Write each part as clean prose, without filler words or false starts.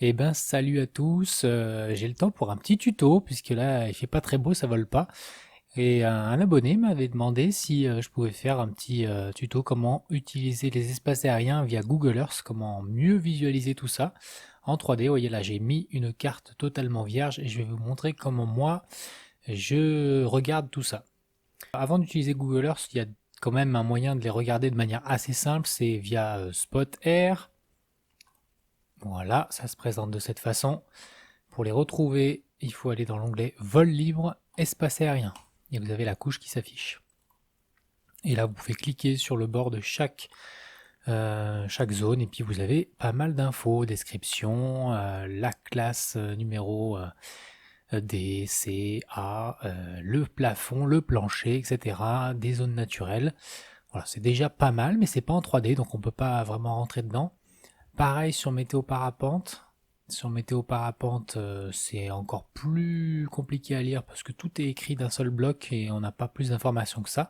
Eh ben, salut à tous, j'ai le temps pour un petit tuto, puisque là, il fait pas très beau, ça vole pas. Et un abonné m'avait demandé si je pouvais faire un petit tuto comment utiliser les espaces aériens via Google Earth, comment mieux visualiser tout ça en 3D. Vous voyez là, j'ai mis une carte totalement vierge et je vais vous montrer comment moi, je regarde tout ça. Avant d'utiliser Google Earth, il y a quand même un moyen de les regarder de manière assez simple, c'est via Spot Air. Voilà, ça se présente de cette façon. Pour les retrouver, il faut aller dans l'onglet Vol libre, espace aérien. Et vous avez la couche qui s'affiche. Et là, vous pouvez cliquer sur le bord de chaque zone et puis vous avez pas mal d'infos, description, la classe numéro D, C, A, le plafond, le plancher, etc. Des zones naturelles. Voilà, c'est déjà pas mal, mais c'est pas en 3D, donc on peut pas vraiment rentrer dedans. Pareil sur Météo Parapente. Sur Météo Parapente, c'est encore plus compliqué à lire parce que tout est écrit d'un seul bloc et on n'a pas plus d'informations que ça.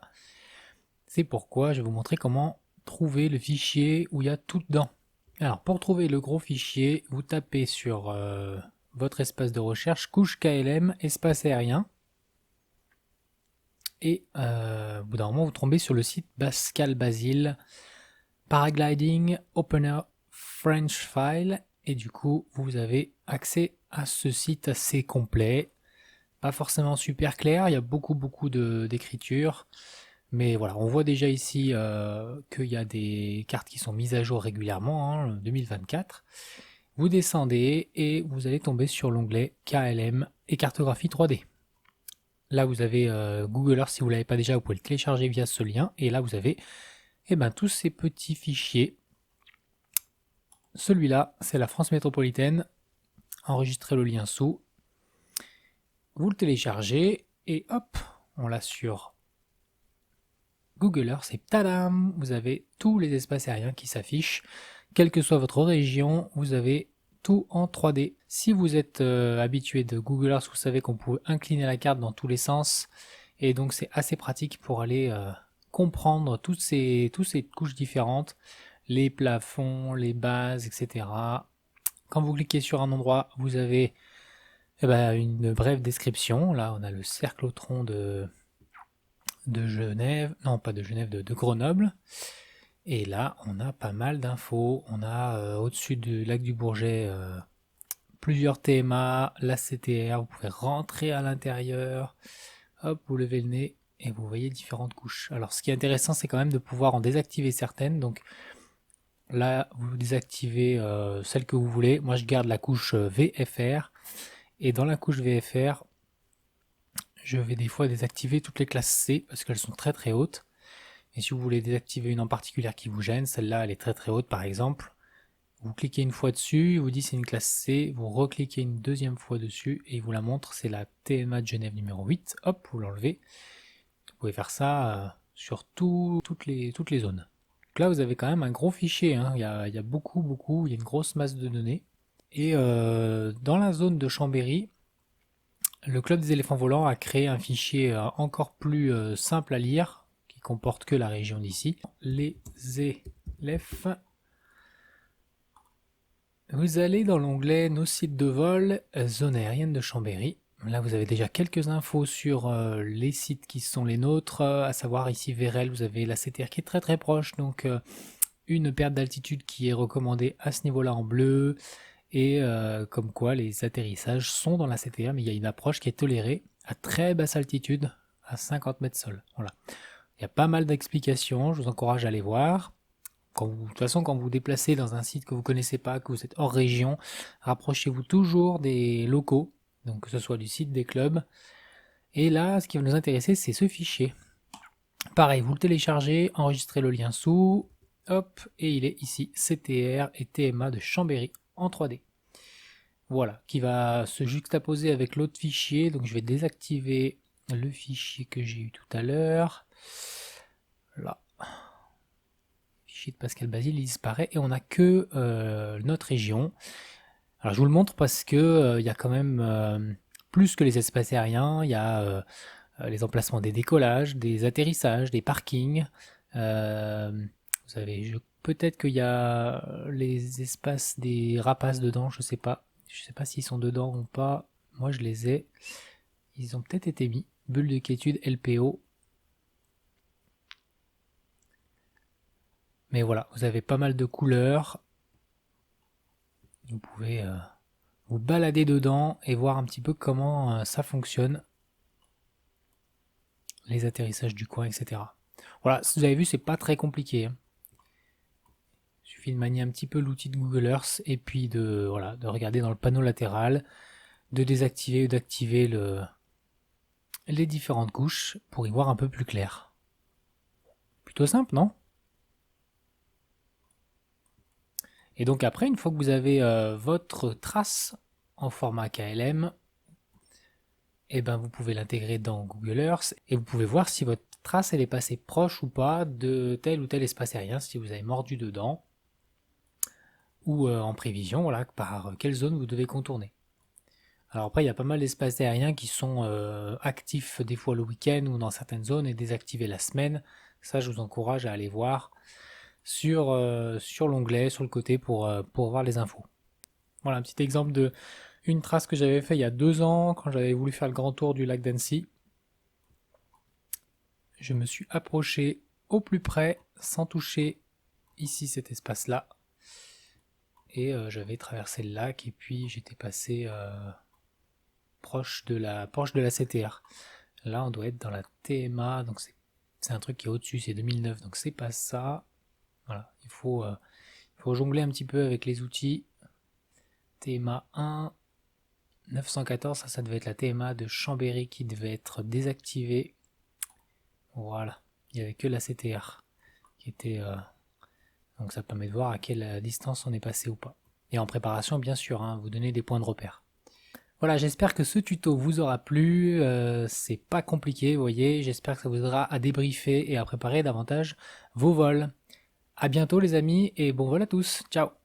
C'est pourquoi je vais vous montrer comment trouver le fichier où il y a tout dedans. Alors pour trouver le gros fichier, vous tapez sur votre espace de recherche couche KLM espace aérien et au bout d'un moment vous tombez sur le site Pascal Basile Paragliding Opener French File et du coup vous avez accès à ce site assez complet, pas forcément super clair, il y a beaucoup d'écriture, mais voilà, on voit déjà ici qu'il y a des cartes qui sont mises à jour régulièrement, hein, 2024. Vous descendez et vous allez tomber sur l'onglet KLM et cartographie 3D. Là vous avez Google Earth, si vous ne l'avez pas déjà, vous pouvez le télécharger via ce lien, et là vous avez tous ces petits fichiers. Celui-là, c'est la France métropolitaine. Enregistrez le lien sous. Vous le téléchargez et hop, on l'a sur Google Earth et tadam, vous avez tous les espaces aériens qui s'affichent. Quelle que soit votre région, vous avez tout en 3D. Si vous êtes habitué de Google Earth, vous savez qu'on peut incliner la carte dans tous les sens. Et donc c'est assez pratique pour aller comprendre toutes ces couches différentes. Les plafonds, les bases, etc. Quand vous cliquez sur un endroit, vous avez une brève description. Là, on a le cerclotron de Genève, non pas de Genève, de Grenoble. Et là, on a pas mal d'infos. On a au-dessus du lac du Bourget plusieurs TMA, la CTR. Vous pouvez rentrer à l'intérieur. Hop, vous levez le nez et vous voyez différentes couches. Alors, ce qui est intéressant, c'est quand même de pouvoir en désactiver certaines. Donc, là, vous désactivez celle que vous voulez. Moi, je garde la couche VFR. Et dans la couche VFR, je vais des fois désactiver toutes les classes C parce qu'elles sont très hautes. Et si vous voulez désactiver une en particulier qui vous gêne, celle-là elle est très haute par exemple, vous cliquez une fois dessus, il vous dit c'est une classe C, vous recliquez une deuxième fois dessus et il vous la montre, c'est la TMA de Genève numéro 8, hop, vous l'enlevez. Vous pouvez faire ça sur toutes les zones. Donc là vous avez quand même un gros fichier, hein. Il y a beaucoup, il y a une grosse masse de données. Et dans la zone de Chambéry, le Club des éléphants volants a créé un fichier encore plus simple à lire, qui comporte que la région d'ici. Les élèves. Vous allez dans l'onglet Nos sites de vol, zone aérienne de Chambéry. Là, vous avez déjà quelques infos sur les sites qui sont les nôtres, à savoir ici Vérel, vous avez la CTR qui est très proche, donc une perte d'altitude qui est recommandée à ce niveau-là en bleu, et comme quoi les atterrissages sont dans la CTR, mais il y a une approche qui est tolérée à très basse altitude, à 50 mètres sol. Voilà. Il y a pas mal d'explications, je vous encourage à aller voir. De toute façon, quand vous vous déplacez dans un site que vous ne connaissez pas, que vous êtes hors région, rapprochez-vous toujours des locaux, donc que ce soit du site des clubs. Et là, ce qui va nous intéresser, c'est ce fichier. Pareil, vous le téléchargez, enregistrez le lien sous, hop, et il est ici, CTR et TMA de Chambéry en 3D. Voilà, qui va se juxtaposer avec l'autre fichier, donc je vais désactiver le fichier que j'ai eu tout à l'heure. Là. Fichier de Pascal Basile, il disparaît et on n'a que notre région. Alors je vous le montre parce que il y a quand même plus que les espaces aériens, il y a les emplacements des décollages, des atterrissages, des parkings. Vous avez, je peut-être qu'il y a les espaces des rapaces dedans, je sais pas. Je sais pas s'ils sont dedans ou pas. Moi je les ai. Ils ont peut-être été mis. Bulle de quiétude LPO. Mais voilà, vous avez pas mal de couleurs. Vous pouvez vous balader dedans et voir un petit peu comment ça fonctionne. Les atterrissages du coin, etc. Voilà, vous avez vu, c'est pas très compliqué. Il suffit de manier un petit peu l'outil de Google Earth et puis de regarder dans le panneau latéral, de désactiver ou d'activer les différentes couches pour y voir un peu plus clair. Plutôt simple, non? Et donc après, une fois que vous avez votre trace en format KLM, et ben vous pouvez l'intégrer dans Google Earth et vous pouvez voir si votre trace elle est passée proche ou pas de tel ou tel espace aérien, si vous avez mordu dedans, ou en prévision, voilà, par quelle zone vous devez contourner. Alors après, il y a pas mal d'espaces aériens qui sont actifs des fois le week-end ou dans certaines zones et désactivés la semaine. Ça, je vous encourage à aller voir sur l'onglet, sur le côté pour voir les infos. Voilà un petit exemple de une trace que j'avais fait il y a 2 ans quand j'avais voulu faire le grand tour du lac d'Annecy. Je me suis approché au plus près sans toucher ici cet espace-là. Et j'avais traversé le lac et puis j'étais passé proche de la CTR. Là, on doit être dans la TMA, donc c'est un truc qui est au-dessus, c'est 2009, donc c'est pas ça. Voilà, il faut jongler un petit peu avec les outils. TMA 1, 914, ça devait être la TMA de Chambéry qui devait être désactivée. Voilà, il n'y avait que la CTR qui était... donc ça permet de voir à quelle distance on est passé ou pas. Et en préparation, bien sûr, hein, vous donnez des points de repère. Voilà, j'espère que ce tuto vous aura plu, c'est pas compliqué, vous voyez, j'espère que ça vous aidera à débriefer et à préparer davantage vos vols. A bientôt les amis, et bon vol à tous, ciao!